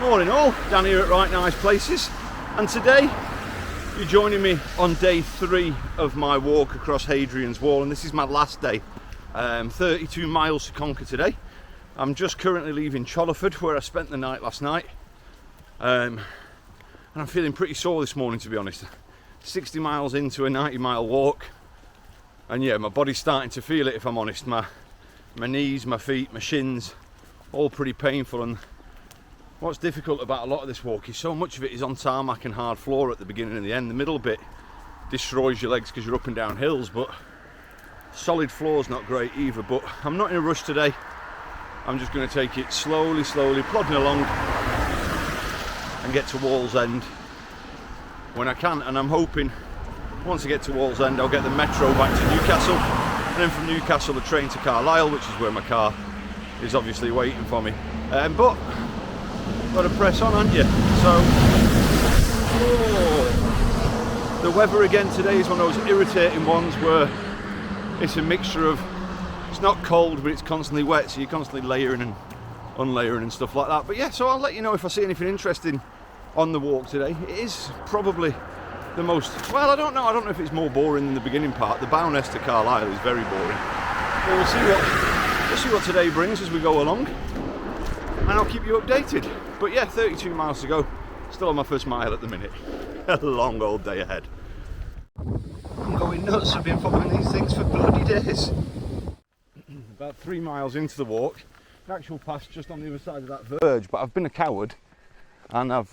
Morning all, Dan here at Right Nice Places, and today you're joining me on day 3 of my walk across Hadrian's Wall, and this is my last day. 32 miles to conquer today. I'm just currently leaving Chollerford, where I spent the night last night, and I'm feeling pretty sore this morning, to be honest. 60 miles into a 90-mile walk, and yeah, my body's starting to feel it, if I'm honest. My knees, my feet, my shins, all pretty painful. And what's difficult about a lot of this walk is so much of it is on tarmac and hard floor at the beginning and the end. The middle bit destroys your legs because you're up and down hills, but solid floor's not great either. But I'm not in a rush today. I'm just going to take it slowly, plodding along and get to Wallsend when I can. And I'm hoping once I get to Wallsend I'll get the metro back to Newcastle, and then from Newcastle the train to Carlisle, which is where my car is obviously waiting for me. But got to press on, haven't you? So, the weather again today is one of those irritating ones where it's a mixture of, it's not cold but it's constantly wet, so you're constantly layering and unlayering and stuff like that. But yeah, so I'll let you know if I see anything interesting on the walk today. It is probably the most, well, I don't know if it's more boring than the beginning part. The Bowness to Carlisle is very boring, but we'll see what today brings as we go along, and I'll keep you updated. But yeah, 32 miles to go, still on my first mile at the minute. A long old day ahead. I'm going nuts, I've been following these things for bloody days. About 3 miles into the walk, the actual path's just on the other side of that verge, but I've been a coward and I've,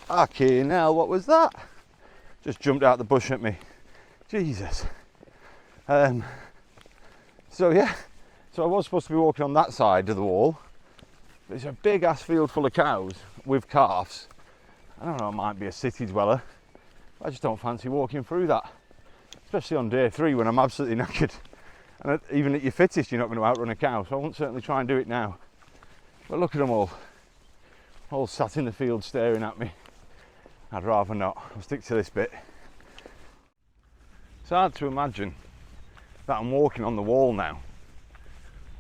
fucking hell, what was that? Just jumped out the bush at me. Jesus. So yeah, so I was supposed to be walking on that side of the wall. There's a big ass field full of cows with calves. I don't know, it might be a city dweller. I just don't fancy walking through that, especially on day 3 when I'm absolutely knackered. And even at your fittest, you're not going to outrun a cow, so I won't certainly try and do it now. But look at them all sat in the field staring at me. I'd rather not. I'll stick to this bit. It's hard to imagine that I'm walking on the wall now.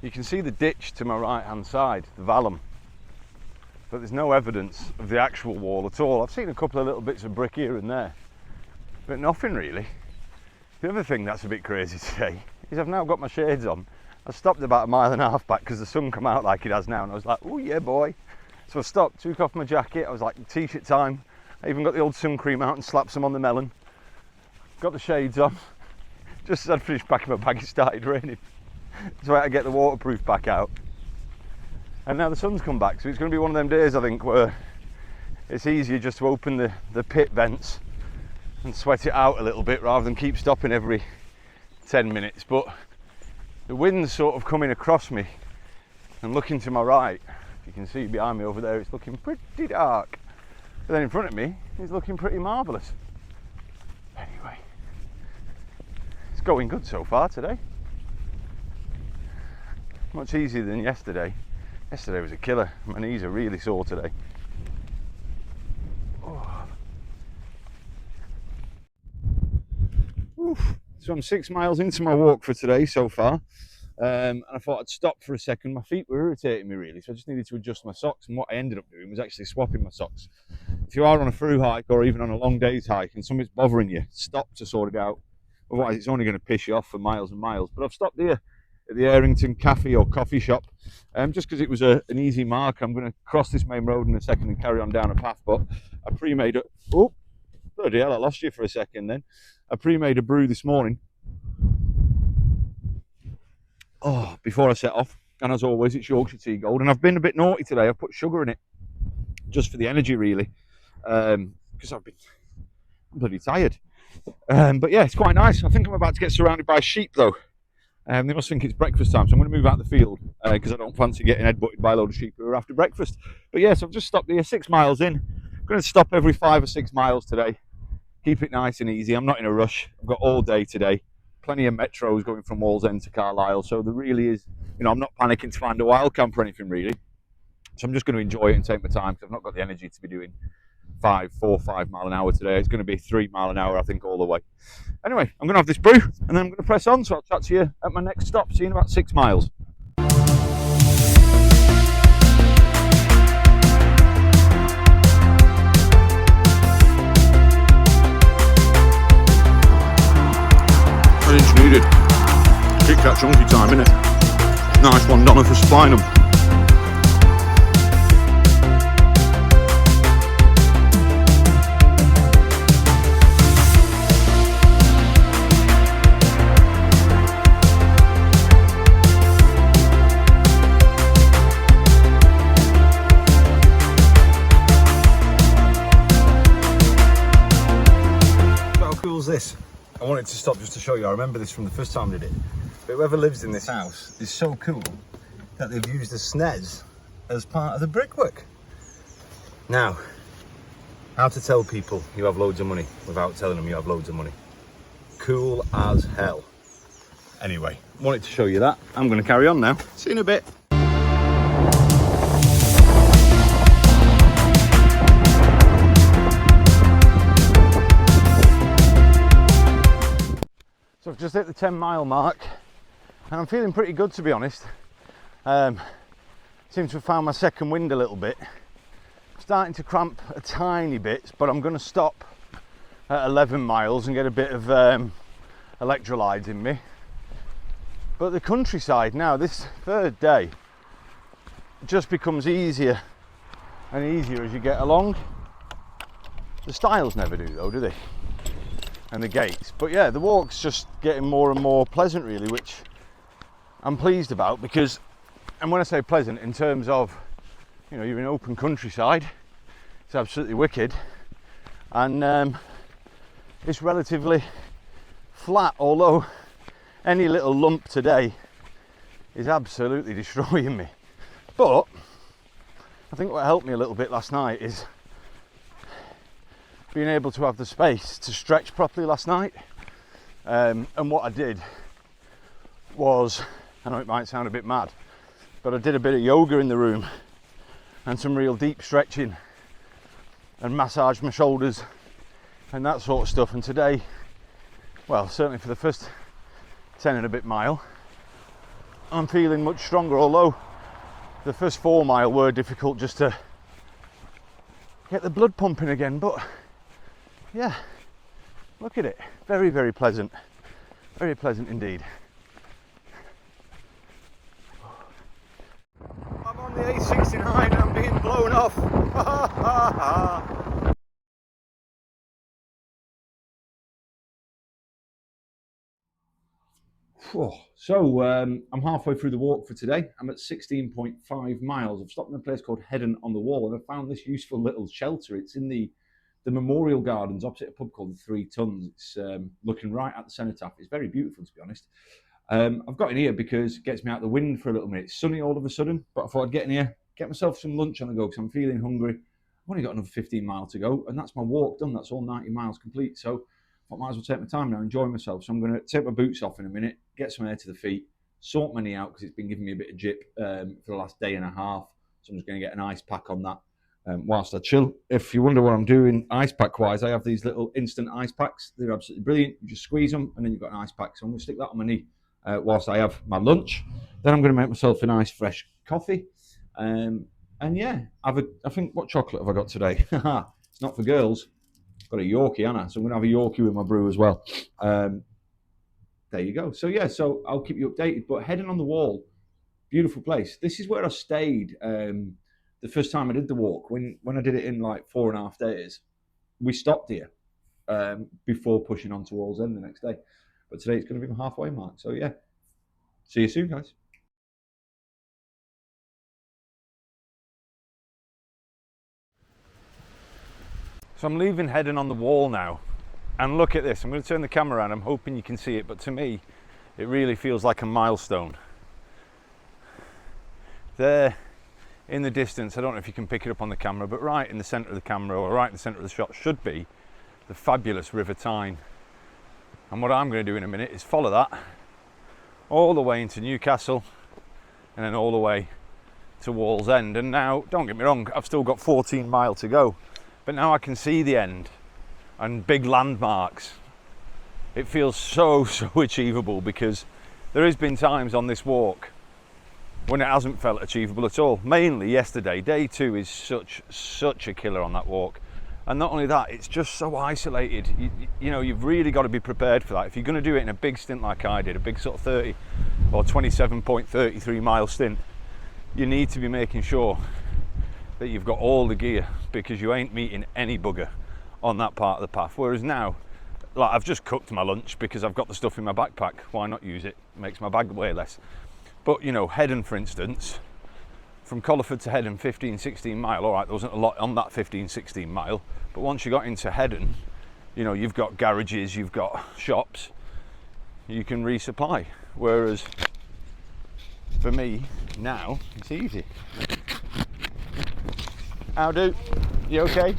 You can see the ditch to my right hand side, the vallum, but there's no evidence of the actual wall at all. I've seen a couple of little bits of brick here and there, but nothing really. The other thing that's a bit crazy today is I've now got my shades on. I stopped about 1.5 miles back because the sun come out like it has now, and I was like, oh yeah boy. So I stopped, took off my jacket, I was like, t-shirt time. I even got the old sun cream out and slapped some on the melon. Got the shades on. Just as I'd finished packing my bag, it started raining. So I had to get the waterproof back out. And now the sun's come back, so it's going to be one of them days, I think, where it's easier just to open the pit vents and sweat it out a little bit rather than keep stopping every 10 minutes. But the wind's sort of coming across me, and looking to my right, you can see behind me over there, it's looking pretty dark. But then in front of me, it's looking pretty marvellous. Anyway, it's going good so far today. Much easier than yesterday. Yesterday was a killer. My knees are really sore today. Oh. Oof. So I'm 6 miles into my walk for today so far. And I thought I'd stop for a second. My feet were irritating me really, so I just needed to adjust my socks, and what I ended up doing was actually swapping my socks. If you are on a through hike or even on a long day's hike and something's bothering you, stop to sort it out. Otherwise it's only going to piss you off for miles and miles. But I've stopped here at the Errington Cafe or coffee shop, just because it was an easy mark. I'm going to cross this main road in a second and carry on down a path, but I pre-made it. Oh, bloody hell, I lost you for a second then. I pre-made a brew this morning. Oh, before I set off, and as always, it's Yorkshire Tea Gold, and I've been a bit naughty today. I've put sugar in it, just for the energy, really, because I'm bloody tired. But yeah, it's quite nice. I think I'm about to get surrounded by sheep, though. They must think it's breakfast time, so I'm going to move out the field, because I don't fancy getting headbutted by a load of sheep who are after breakfast. But yeah, so I've just stopped here, 6 miles in. I'm going to stop every 5 or 6 miles today. Keep it nice and easy. I'm not in a rush. I've got all day today. Plenty of metros going from Wallsend to Carlisle, so there really is, I'm not panicking to find a wild camp or anything really. So I'm just going to enjoy it and take my time, because I've not got the energy to be doing 4 or 5 mile an hour today. It's going to be 3 mile an hour, I think, all the way. Anyway, I'm going to have this brew and then I'm going to press on, so I'll chat to you at my next stop. See you in about 6 miles. chunky time, innit? Nice one, Donna, for supplying them. This I wanted to stop just to show you. I remember this from the first time I did it, but whoever lives in this house is so cool that they've used the SNES as part of the brickwork. Now, how to tell people you have loads of money without telling them you have loads of money. Cool as hell. Anyway, wanted to show you that. I'm going to carry on now. See you in a bit. So I've just hit the 10-mile mark and I'm feeling pretty good, to be honest. Seem to have found my second wind a little bit. Starting to cramp a tiny bit, but I'm going to stop at 11 miles and get a bit of electrolytes in me. But the countryside now, this third day, just becomes easier and easier as you get along. The stiles never do though, do they? And the gates, but yeah, the walk's just getting more and more pleasant really, which I'm pleased about, because, and when I say pleasant in terms of, you know, you're in open countryside, it's absolutely wicked, and it's relatively flat, although any little lump today is absolutely destroying me. But I think what helped me a little bit last night is being able to have the space to stretch properly last night. And what I did was, I know it might sound a bit mad, but I did a bit of yoga in the room and some real deep stretching and massaged my shoulders and that sort of stuff. And today, well, certainly for the first 10 and a bit mile, I'm feeling much stronger, although the first 4 mile were difficult just to get the blood pumping again. But yeah, look at it. Very, very pleasant. Very pleasant indeed. I'm on the A69 and I'm being blown off. So I'm halfway through the walk for today. I'm at 16.5 miles. I've stopped in a place called Heddon-on-the-Wall and I found this useful little shelter. It's in the Memorial Gardens opposite a pub called the 3 Tons. It's looking right at the cenotaph. It's very beautiful, to be honest. I've got in here because it gets me out the wind for a little minute. It's sunny all of a sudden, but I thought I'd get in here, get myself some lunch on the go because I'm feeling hungry. I've only got another 15 miles to go and that's my walk done. That's all 90 miles complete. So I might as well take my time now, enjoy myself. So I'm going to take my boots off in a minute, get some air to the feet, sort my knee out because it's been giving me a bit of jip for the last day and a half. So I'm just going to get an ice pack on that. Whilst I chill. If you wonder what I'm doing ice pack wise, I have these little instant ice packs. They're absolutely brilliant. You just squeeze them and then you've got an ice pack. So I'm going to stick that on my knee whilst I have my lunch. Then I'm going to make myself a nice fresh coffee. And yeah, I think, what chocolate have I got today? It's not for girls. I've got a Yorkie, haven't I? So I'm going to have a Yorkie with my brew as well. There you go. So yeah, so I'll keep you updated. But Heddon-on-the-Wall, beautiful place. This is where I stayed the first time I did the walk. When I did it in like 4.5 days, we stopped here before pushing on to Wallsend the next day. But today it's going to be my halfway mark. So yeah, see you soon, guys. So I'm leaving Heddon-on-the-Wall now, and look at this. I'm going to turn the camera around. I'm hoping you can see it, but to me, it really feels like a milestone. There, in the distance, I don't know if you can pick it up on the camera, but right in the centre of the camera, or right in the centre of the shot, should be the fabulous River Tyne. And what I'm going to do in a minute is follow that all the way into Newcastle and then all the way to Wallsend. And now, don't get me wrong, I've still got 14 miles to go, but now I can see the end and big landmarks. It feels so achievable, because there has been times on this walk when it hasn't felt achievable at all. Mainly yesterday. Day 2 is such a killer on that walk. And not only that, it's just so isolated. You know, you've really got to be prepared for that. If you're going to do it in a big stint like I did, a big sort of 30 or 27.33 mile stint, you need to be making sure that you've got all the gear, because you ain't meeting any bugger on that part of the path. Whereas now, like, I've just cooked my lunch because I've got the stuff in my backpack. Why not use it? Makes my bag weigh less. But you know, Heddon, for instance, from Chollerford to Heddon, 15-16 mile. All right, there wasn't a lot on that 15-16 mile, but once you got into Heddon, you know, you've got garages, you've got shops, you can resupply. Whereas for me now, it's easy. How do? You okay?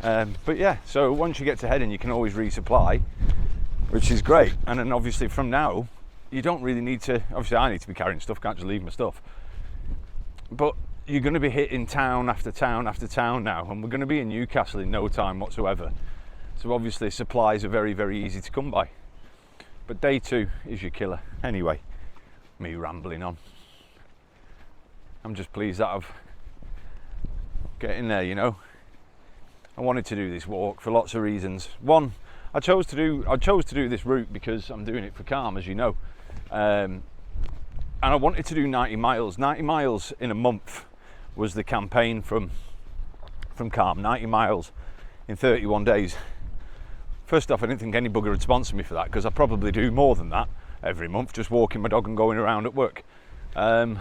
But yeah, so once you get to Heddon, you can always resupply, which is great. And then obviously from now, you don't really need to, obviously I need to be carrying stuff, can't just leave my stuff. But you're going to be hitting town after town after town now, and we're going to be in Newcastle in no time whatsoever. So obviously supplies are very, very easy to come by. But day 2 is your killer. Anyway, me rambling on. I'm just pleased that I've getting there, you know. I wanted to do this walk for lots of reasons. One, I chose to do this route because I'm doing it for Calm, as you know. And I wanted to do 90 miles. 90 miles in a month was the campaign from Calm. 90 miles in 31 days. First off, I didn't think any bugger would sponsor me for that, because I probably do more than that every month, just walking my dog and going around at work. And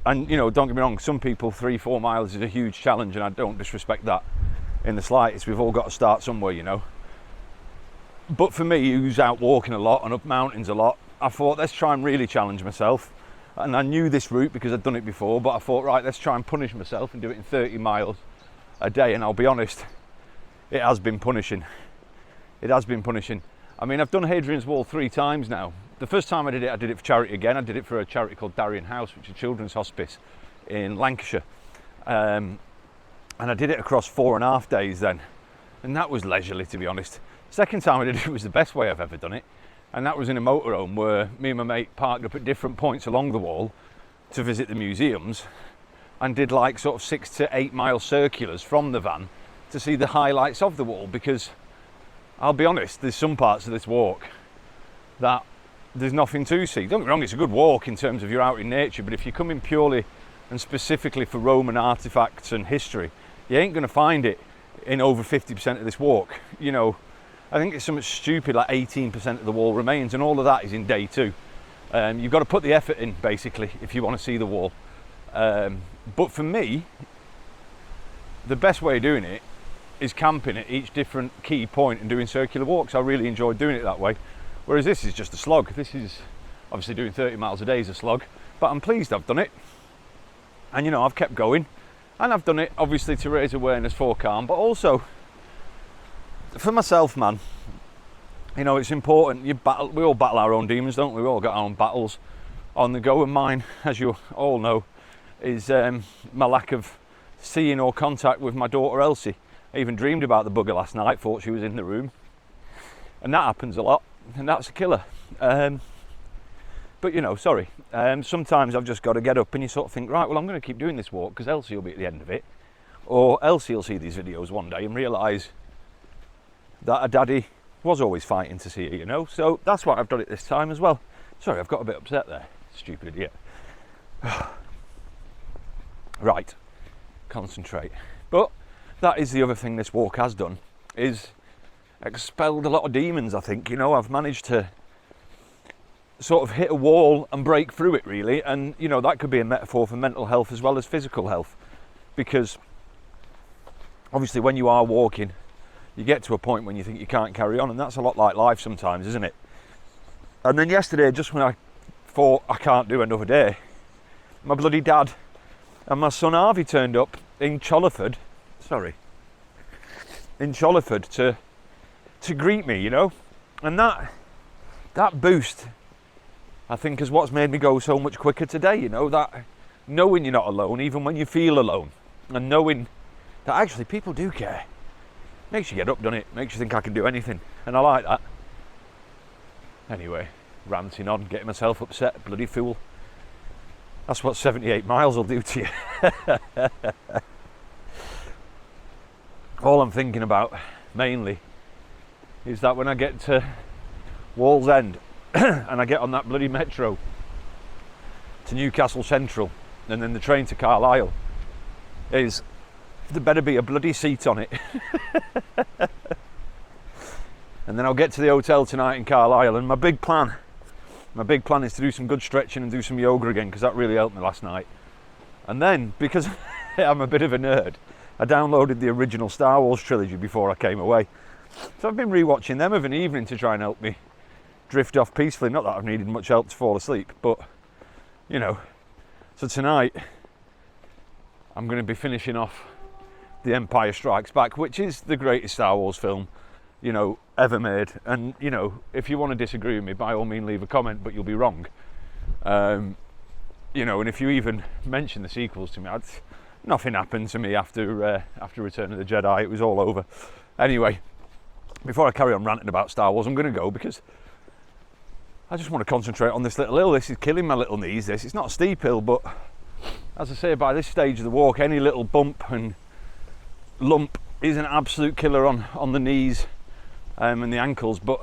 you know, don't get me wrong, some people 3-4 miles is a huge challenge, and I don't disrespect that in the slightest. We've all got to start somewhere, you know. But for me, who's out walking a lot and up mountains a lot, I thought, let's try and really challenge myself. And I knew this route because I'd done it before, but I thought, right, let's try and punish myself and do it in 30 miles a day. And I'll be honest, it has been punishing. It has been punishing. I mean, I've done Hadrian'S Wall 3 times now. The first time I did it for charity again. I did it for a charity called Hadrian's House, which is a children's hospice in Lancashire. And I did it across 4.5 days then. And that was leisurely, to be honest. Second time I did it was the best way I've ever done it. And that was in a motorhome where me and my mate parked up at different points along the wall to visit the museums, and did like sort of 6 to 8 mile circulars from the van to see the highlights of the wall. Because I'll be honest, there's some parts of this walk that there's nothing to see. Don't get me wrong, it's a good walk in terms of you're out in nature, but if you're coming purely and specifically for Roman artifacts and history, you ain't going to find it in over 50% of this walk. You know, I think it's something stupid like 18% of the wall remains, and all of that is in day 2. You've got to put the effort in, basically, if you want to see the wall. But for me, the best way of doing it is camping at each different key point and doing circular walks. I really enjoyed doing it that way. Whereas this is just a slog. This is obviously doing 30 miles a day is a slog, but I'm pleased I've done it. And you know, I've kept going, and I've done it obviously to raise awareness for Calm, but also for myself, man. You know, it's important. We all battle our own demons, don't we? We all got our own battles on the go, and mine, as you all know, is my lack of seeing or contact with my daughter Elsie. I even dreamed about the bugger last night, thought she was in the room, and that happens a lot, and that's a killer. But you know, sorry, sometimes I've just got to get up and you sort of think, right, well, I'm going to keep doing this walk because Elsie will be at the end of it, or Elsie will see these videos one day and realise that her daddy was always fighting to see her, you know. So that's why I've done it this time as well. Sorry, I've got a bit upset there, stupid idiot. Right, concentrate. But that is the other thing this walk has done, is expelled a lot of demons, I think. You know, I've managed to sort of hit a wall and break through it, really. And, you know, that could be a metaphor for mental health as well as physical health. Because, obviously, when you are walking, you get to a point when you think you can't carry on. And that's a lot like life sometimes, isn't it? And then yesterday, just when I thought I can't do another day, my bloody dad and my son Harvey turned up in Chollerford, to greet me, you know. And that boost, I think, is what's made me go so much quicker today, you know, that knowing you're not alone, even when you feel alone, and knowing that actually people do care. Makes you get up, doesn't it? Makes you think I can do anything, and I like that. Anyway, ranting on, getting myself upset, bloody fool. That's what 78 miles will do to you. All I'm thinking about, mainly, is that when I get to Wallsend and I get on that bloody metro to Newcastle Central and then the train to Carlisle, is there better be a bloody seat on it. And then I'll get to the hotel tonight in Carlisle, and my big plan is to do some good stretching and do some yoga again, because that really helped me last night. And then, because I'm a bit of a nerd, I downloaded the original Star Wars trilogy before I came away. So I've been rewatching them of an evening to try and help me drift off peacefully. Not that I've needed much help to fall asleep, but you know. So tonight I'm going to be finishing off The Empire Strikes Back, which is the greatest Star Wars film, you know, ever made. And you know, if you want to disagree with me, by all means leave a comment, but you'll be wrong. You know, and if you even mention the sequels to me, nothing happened to me after Return of the Jedi. It was all over. Anyway, before I carry on ranting about Star Wars, I'm going to go, because I just want to concentrate on this little hill. This is killing my little knees, this. It's not a steep hill, but as I say, by this stage of the walk, any little bump and lump is an absolute killer on the knees and the ankles. But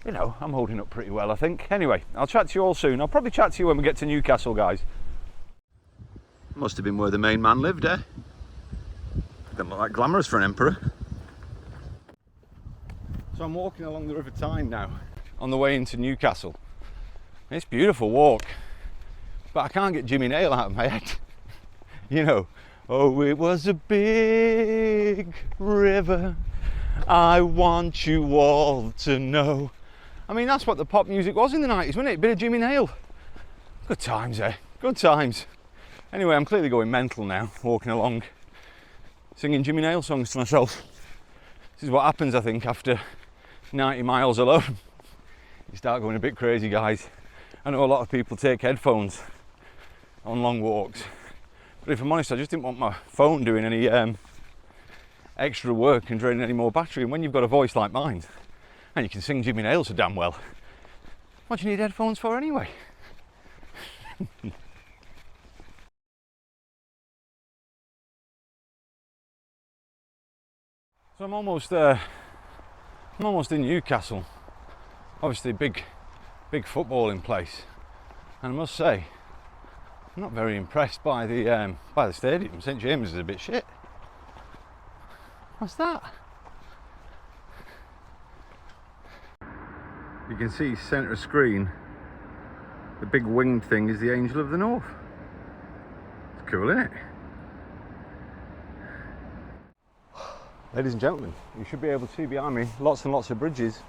you know, I'm holding up pretty well, I think. Anyway, I'll chat to you all soon. I'll probably chat to you when we get to Newcastle, guys. Must have been where the main man lived, eh? Doesn't look like glamorous for an emperor. So I'm walking along the River Tyne now, on the way into Newcastle. It's a beautiful walk, but I can't get Jimmy Nail out of my head. You know, oh, it was a big river, I want you all to know. I mean, that's what the pop music was in the 90s, wasn't it? A bit of Jimmy Nail. Good times, eh? Good times. Anyway, I'm clearly going mental now, walking along, singing Jimmy Nail songs to myself. This is what happens, I think, after 90 miles alone. You start going a bit crazy, guys. I know a lot of people take headphones on long walks, but if I'm honest, I just didn't want my phone doing any extra work and draining any more battery. And when you've got a voice like mine, and you can sing Jimmy Nail so damn well, what do you need headphones for anyway? So I'm almost in Newcastle. Obviously big footballing place, and I must say I'm not very impressed by the stadium. St James is a bit shit. What's that? You can see centre of screen, the big winged thing is the Angel of the North. It's cool, isn't it? Ladies and gentlemen, you should be able to see behind me lots and lots of bridges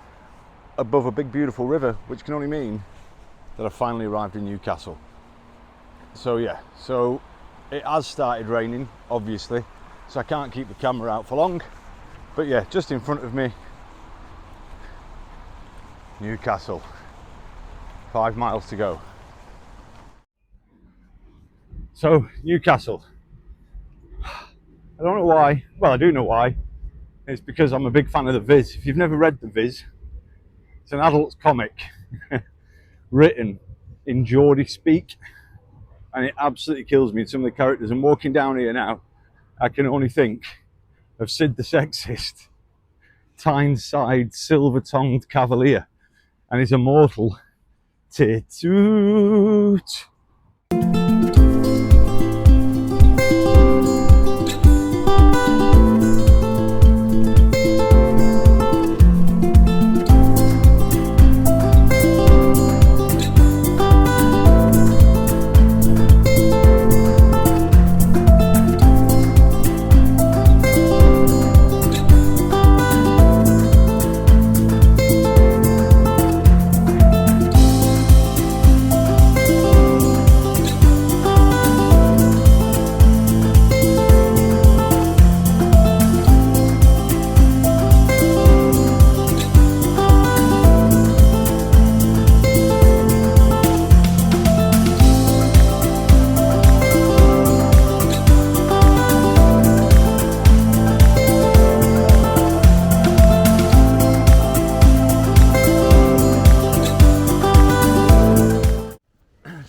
above a big beautiful river, which can only mean that I've finally arrived in Newcastle. So yeah, so it has started raining, obviously, so I can't keep the camera out for long. But yeah, just in front of me, Newcastle. 5 miles to go. So Newcastle, I don't know why. Well, I do know why. It's because I'm a big fan of The Viz. If you've never read The Viz, it's an adult comic written in Geordie speak, and it absolutely kills me. Some of the characters. I'm walking down here now, I can only think of Sid the Sexist, Tyneside silver-tongued cavalier, and his immortal Tit-toot.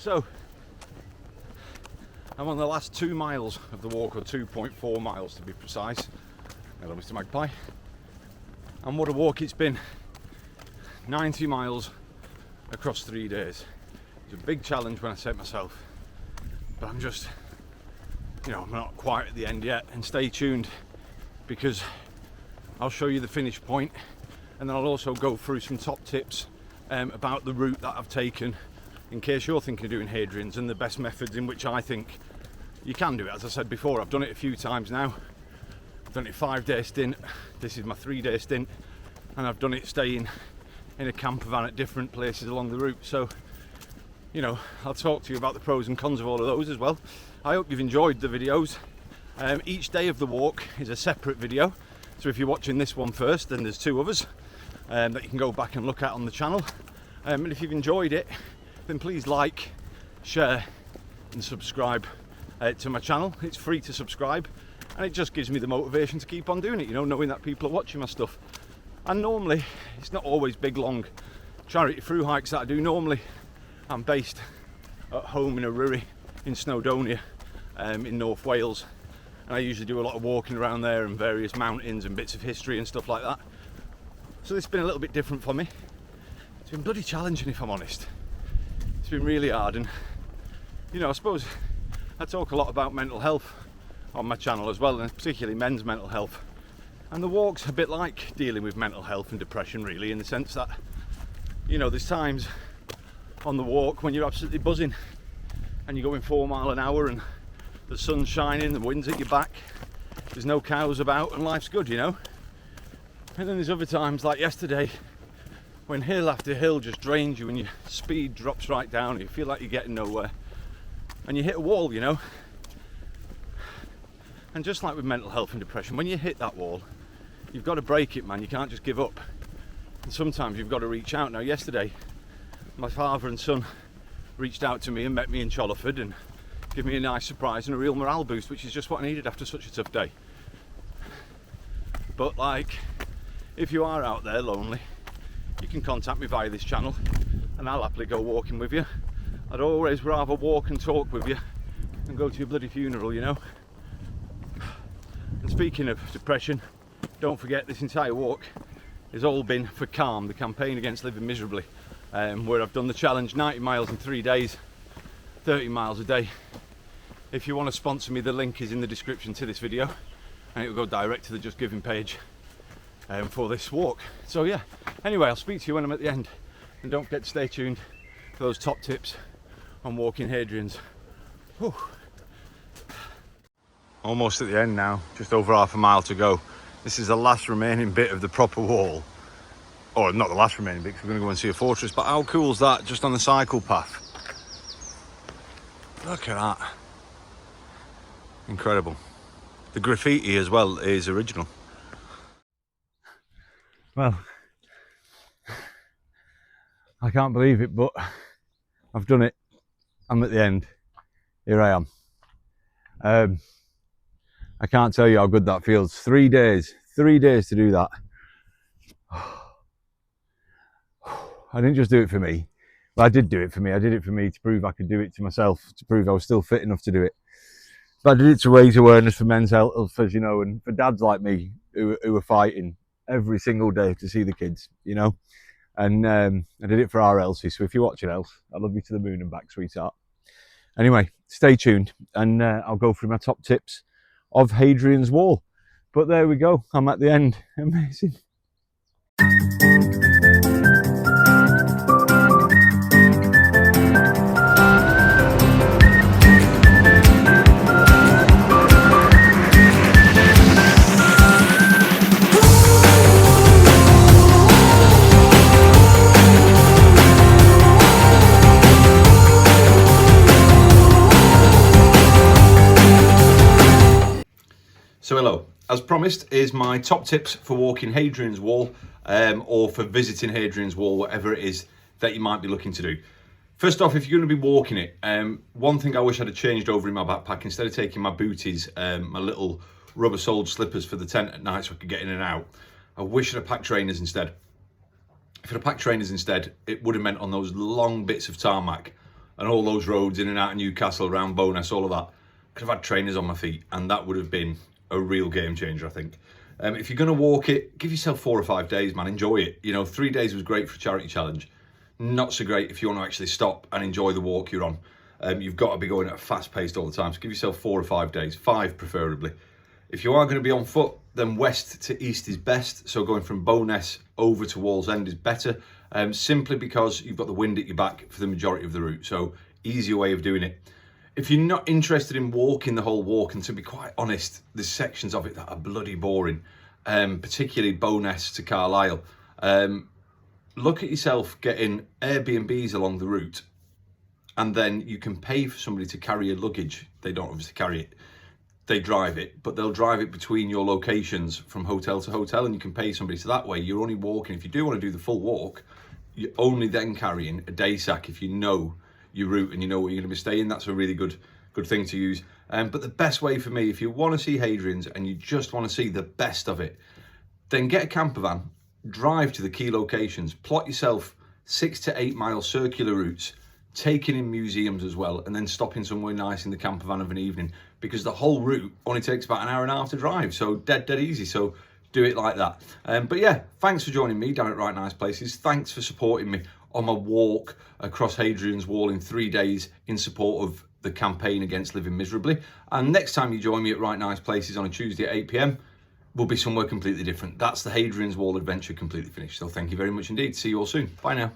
So I'm on the last 2 miles of the walk, or 2.4 miles to be precise. Hello, Mr. Magpie. And what a walk it's been. 90 miles across 3 days. It's a big challenge when I set myself, but I'm just, you know, I'm not quite at the end yet. And stay tuned, because I'll show you the finish point, and then I'll also go through some top tips about the route that I've taken in case you're thinking of doing Hadrian's, and the best methods in which I think you can do it. As I said before, I've done it a few times now. I've done it 5-day stint. This is my 3-day stint, and I've done it staying in a camper van at different places along the route. So, you know, I'll talk to you about the pros and cons of all of those as well. I hope you've enjoyed the videos. Each day of the walk is a separate video, so if you're watching this one first, then there's 2 others that you can go back and look at on the channel. And if you've enjoyed it, then please like, share and subscribe to my channel. It's free to subscribe, and it just gives me the motivation to keep on doing it, you know, knowing that people are watching my stuff. And normally it's not always big long charity through hikes that I do. Normally I'm based at home in a ruri in Snowdonia in North Wales, and I usually do a lot of walking around there and various mountains and bits of history and stuff like that. So this has been a little bit different for me. It's been bloody challenging, if I'm honest. It's been really hard, and you know, I suppose I talk a lot about mental health on my channel as well, and particularly men's mental health. And the walk's a bit like dealing with mental health and depression, really, in the sense that, you know, there's times on the walk when you're absolutely buzzing and you're going 4 miles an hour and the sun's shining, the wind's at your back, there's no cows about, and life's good, you know. And then there's other times, like yesterday, when hill after hill just drains you and your speed drops right down and you feel like you're getting nowhere, and you hit a wall, you know. And just like with mental health and depression, when you hit that wall, you've got to break it, man. You can't just give up. And sometimes you've got to reach out. Now yesterday, my father and son reached out to me and met me in Chollerford and give me a nice surprise and a real morale boost, which is just what I needed after such a tough day. But like, if you are out there lonely, you can contact me via this channel and I'll happily go walking with you. I'd always rather walk and talk with you than go to your bloody funeral, you know. And speaking of depression, don't forget this entire walk has all been for CALM, the campaign Against Living Miserably, where I've done the challenge 90 miles in 3 days, 30 miles a day. If you want to sponsor me, the link is in the description to this video, and it will go direct to the Just Giving page for this walk. So yeah, anyway, I'll speak to you when I'm at the end, and don't forget to stay tuned for those top tips on walking Hadrian's. Whew. Almost at the end now, just over half a mile to go. This is the last remaining bit of the proper wall, or not the last remaining bit, because we're going to go and see a fortress. But how cool is that, just on the cycle path? Look at that, incredible. The graffiti as well is original. Well, I can't believe it, but I've done it. I'm at the end. Here I am. I can't tell you how good that feels. 3 days to do that. I didn't just do it for me. Well, I did do it for me. I did it for me to prove I could do it to myself, to prove I was still fit enough to do it. But I did it to raise awareness for men's health, as you know, and for dads like me who are fighting every single day to see the kids, you know. And I did it for our Elsie. So if you're watching, Elsie, I love you to the moon and back, sweetheart. Anyway, stay tuned, and I'll go through my top tips of Hadrian's Wall. But there we go, I'm at the end. Amazing. So hello, as promised is my top tips for walking Hadrian's Wall, or for visiting Hadrian's Wall, whatever it is that you might be looking to do. First off, if you're going to be walking it, one thing I wish I'd have changed over in my backpack, instead of taking my booties, my little rubber-soled slippers for the tent at night so I could get in and out, I wish I'd have packed trainers instead. If I'd have packed trainers instead, it would have meant on those long bits of tarmac and all those roads in and out of Newcastle, around Bowness, all of that, I could have had trainers on my feet, and that would have been a real game changer, I think. If you're going to walk it, give yourself 4 or 5 days, man. Enjoy it. You know, 3 days was great for a charity challenge. Not so great if you want to actually stop and enjoy the walk you're on. You've got to be going at a fast pace all the time. So give yourself 4 or 5 days, 5 preferably. If you are going to be on foot, then west to east is best. So going from Bowness over to Wallsend is better, simply because you've got the wind at your back for the majority of the route. So easier way of doing it. If you're not interested in walking the whole walk, and to be quite honest, there's sections of it that are bloody boring, particularly Bowness to Carlisle. Look at yourself getting Airbnbs along the route, and then you can pay for somebody to carry your luggage. They don't obviously carry it, they drive it, but they'll drive it between your locations from hotel to hotel, and you can pay somebody. So that way you're only walking, if you do want to do the full walk, you're only then carrying a day sack if you know your route and you know where you're going to be staying. That's a really good thing to use. But the best way for me, if you want to see Hadrian's and you just want to see the best of it, then get a camper van, drive to the key locations, plot yourself 6 to 8 mile circular routes, taking in museums as well, and then stopping somewhere nice in the camper van of an evening, because the whole route only takes about an hour and a half to drive. So dead easy. So do it like that. But yeah, thanks for joining me down at Right Nice Places. Thanks for supporting me on my walk across Hadrian's Wall in 3 days in support of the campaign Against Living Miserably. And next time you join me at Right Nice Places on a Tuesday at 8 PM, will be somewhere completely different. That's the Hadrian's Wall adventure completely finished. So thank you very much indeed. See you all soon. Bye now.